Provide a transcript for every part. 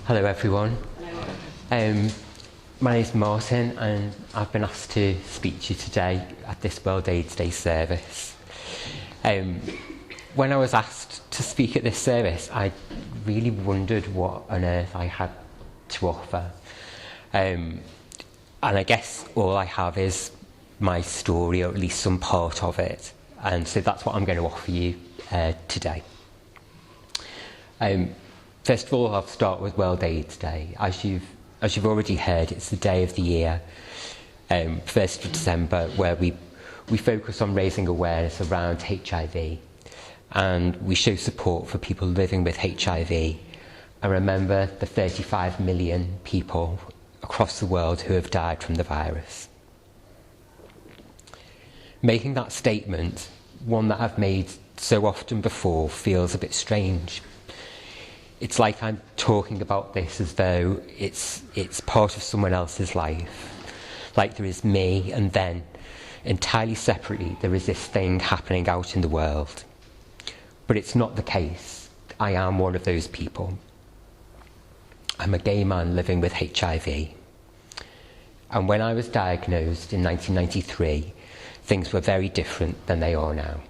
Hello everyone. My name is Martin and I've been asked to speak to you today at this World AIDS Day service. When I was asked to speak at this service, I really wondered what on earth I had to offer. And I guess all I have is my story, or at least some part of it. And so that's what I'm going to offer you today. First of all, I'll start with World AIDS Day. As you've already heard, it's the day of the year, 1st of December, where we focus on raising awareness around HIV, and we show support for people living with HIV, and remember the 35 million people across the world who have died from the virus. Making that statement, one that I've made so often before, feels a bit strange. It's like I'm talking about this as though it's part of someone else's life. Like there is me, and then, entirely separately, there is this thing happening out in the world. But it's not the case. I am one of those people. I'm a gay man living with HIV. And when I was diagnosed in 1993, things were very different than they are now.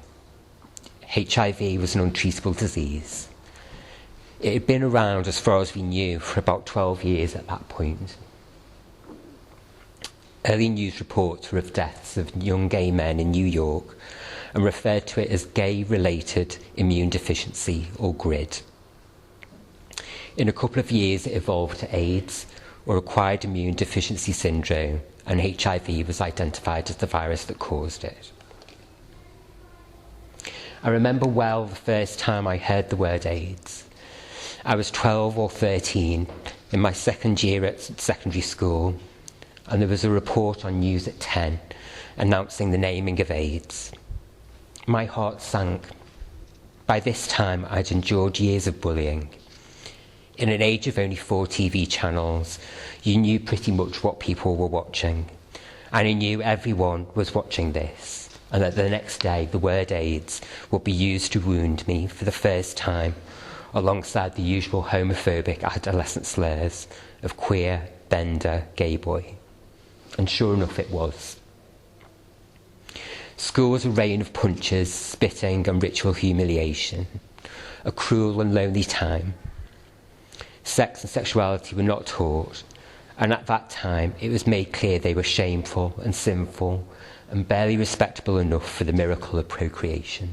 HIV was an untreatable disease. It had been around, as far as we knew, for about 12 years at that point. Early news reports were of deaths of young gay men in New York and referred to it as gay-related immune deficiency, or GRID. In a couple of years, it evolved to AIDS, or acquired immune deficiency syndrome, and HIV was identified as the virus that caused it. I remember well the first time I heard the word AIDS. I was 12 or 13 in my second year at secondary school, and there was a report on news at 10 announcing the naming of AIDS. My heart sank. By this time, I'd endured years of bullying. In an age of only 4 TV channels, you knew pretty much what people were watching, and you knew everyone was watching this, and that the next day the word AIDS would be used to wound me for the first time, alongside the usual homophobic adolescent slurs of queer, bender, gay boy. And sure enough it was. School was a rain of punches, spitting and ritual humiliation. A cruel and lonely time. Sex and sexuality were not taught, and at that time it was made clear they were shameful and sinful and barely respectable enough for the miracle of procreation.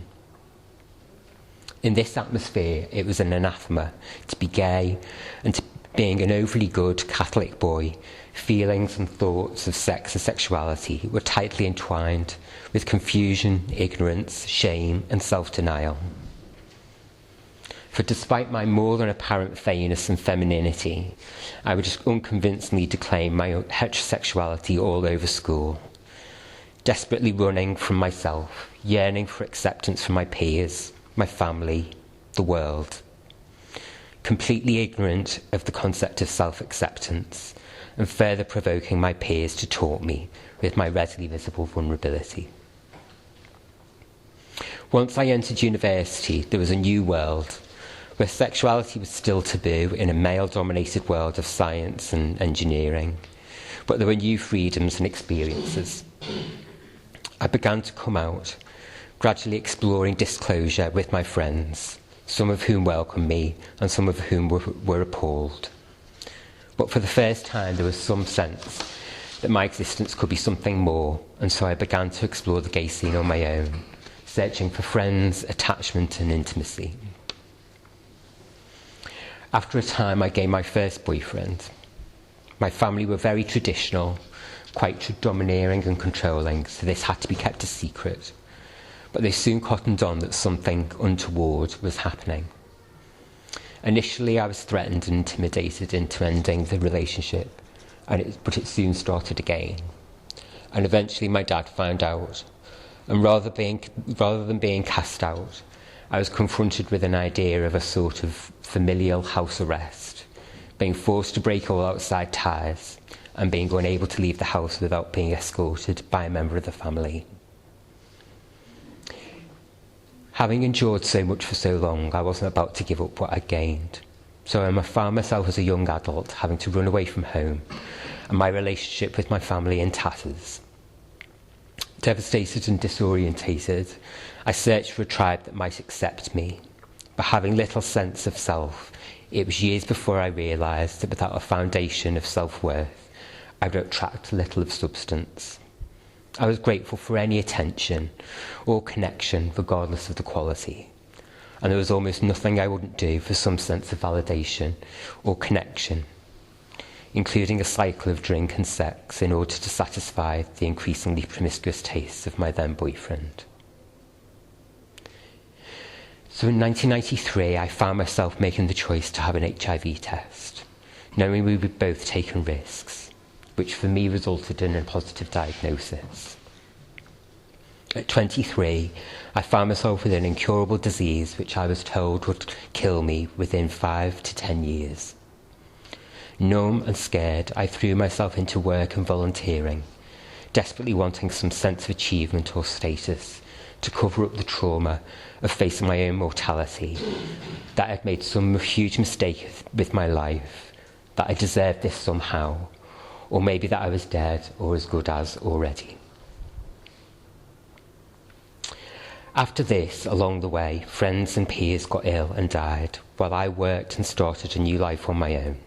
In this atmosphere, it was an anathema to be gay, and to being an overly good Catholic boy, feelings and thoughts of sex and sexuality were tightly entwined with confusion, ignorance, shame and self-denial. For despite my more than apparent feyness and femininity, I would just unconvincingly declaim my heterosexuality all over school, desperately running from myself, yearning for acceptance from my peers, my family, the world, completely ignorant of the concept of self-acceptance, and further provoking my peers to taunt me with my readily visible vulnerability. Once I entered university, there was a new world, where sexuality was still taboo in a male-dominated world of science and engineering, but there were new freedoms and experiences. I began to come out, gradually exploring disclosure with my friends, some of whom welcomed me and some of whom were appalled. But for the first time there was some sense that my existence could be something more, and so I began to explore the gay scene on my own, searching for friends, attachment and intimacy. After a time I gained my first boyfriend. My family were very traditional, quite domineering and controlling, so this had to be kept a secret. But they soon cottoned on that something untoward was happening. Initially, I was threatened and intimidated into ending the relationship, but it soon started again. And eventually my dad found out, and rather than being cast out, I was confronted with an idea of a sort of familial house arrest, being forced to break all outside ties, and being unable to leave the house without being escorted by a member of the family. Having endured so much for so long, I wasn't about to give up what I'd gained. So I found myself as a young adult having to run away from home and my relationship with my family in tatters. Devastated and disorientated, I searched for a tribe that might accept me, but having little sense of self, it was years before I realised that without a foundation of self-worth, I would attract little of substance. I was grateful for any attention or connection, regardless of the quality, and there was almost nothing I wouldn't do for some sense of validation or connection, including a cycle of drink and sex in order to satisfy the increasingly promiscuous tastes of my then boyfriend. So in 1993, I found myself making the choice to have an HIV test, knowing we would both taken risks, which for me resulted in a positive diagnosis. At 23, I found myself with an incurable disease which I was told would kill me within 5 to 10 years. Numb and scared, I threw myself into work and volunteering, desperately wanting some sense of achievement or status to cover up the trauma of facing my own mortality, that I'd made some huge mistake with my life, that I deserved this somehow, or maybe that I was dead or as good as already. After this, along the way, friends and peers got ill and died, while I worked and started a new life on my own.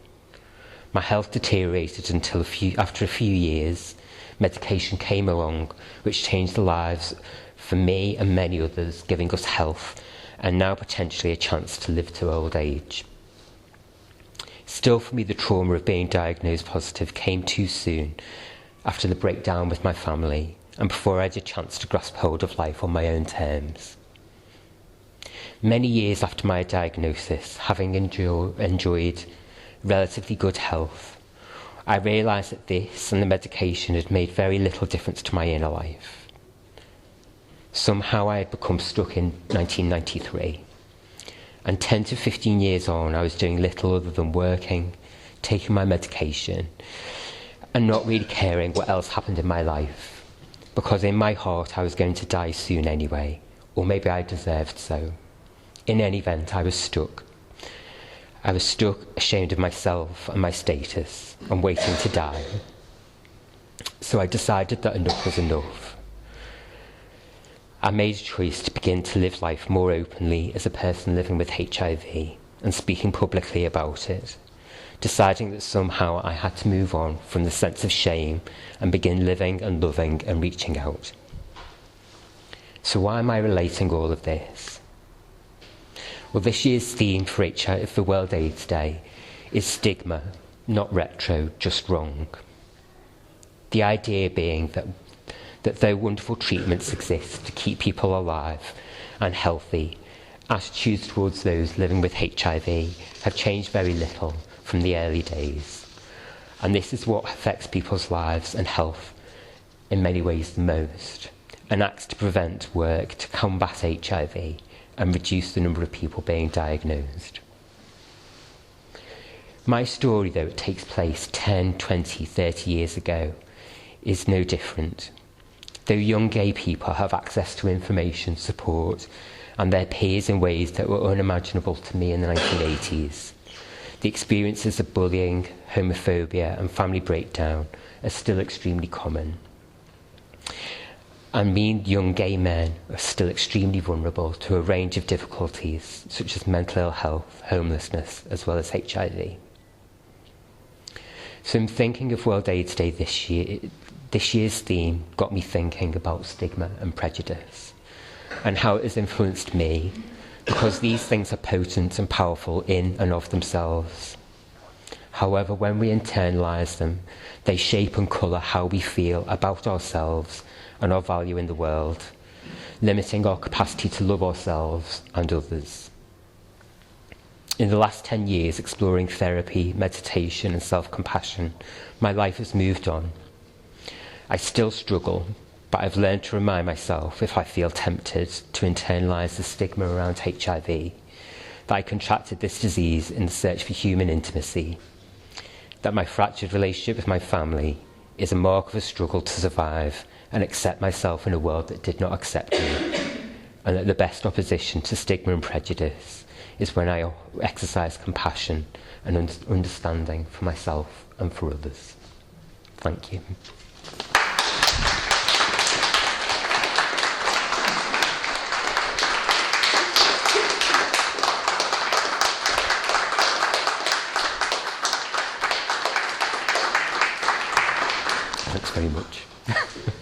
My health deteriorated until after a few years, medication came along, which changed the lives for me and many others, giving us health and now potentially a chance to live to old age. Still, for me, the trauma of being diagnosed positive came too soon after the breakdown with my family and before I had a chance to grasp hold of life on my own terms. Many years after my diagnosis, having enjoyed relatively good health, I realised that this and the medication had made very little difference to my inner life. Somehow I had become stuck in 1993, and 10 to 15 years on I was doing little other than working, taking my medication, and not really caring what else happened in my life, because in my heart I was going to die soon anyway, or maybe I deserved so. In any event, I was stuck. I was stuck, ashamed of myself and my status, and waiting to die. So I decided that enough was enough. I made a choice to begin to live life more openly as a person living with HIV and speaking publicly about it, deciding that somehow I had to move on from the sense of shame and begin living and loving and reaching out. So why am I relating all of this? Well, this year's theme for World AIDS Day is stigma, not retro, just wrong. The idea being that though wonderful treatments exist to keep people alive and healthy, attitudes towards those living with HIV have changed very little from the early days. And this is what affects people's lives and health in many ways the most, and acts to prevent work to combat HIV and reduce the number of people being diagnosed. My story, though it takes place 10, 20, 30 years ago, is no different. Though young gay people have access to information, support, and their peers in ways that were unimaginable to me in the 1980s, the experiences of bullying, homophobia, and family breakdown are still extremely common. And me, young gay men, are still extremely vulnerable to a range of difficulties, such as mental ill health, homelessness, as well as HIV. So in thinking of World AIDS Day this year, this year's theme got me thinking about stigma and prejudice and how it has influenced me, because these things are potent and powerful in and of themselves. However, when we internalise them, they shape and colour how we feel about ourselves and our value in the world, limiting our capacity to love ourselves and others. In the last 10 years, exploring therapy, meditation and self-compassion, my life has moved on. I still struggle, but I've learned to remind myself, if I feel tempted to internalise the stigma around HIV, that I contracted this disease in the search for human intimacy, that my fractured relationship with my family is a mark of a struggle to survive and accept myself in a world that did not accept me, and that the best opposition to stigma and prejudice is when I exercise compassion and understanding for myself and for others. Thank you. Thanks very much.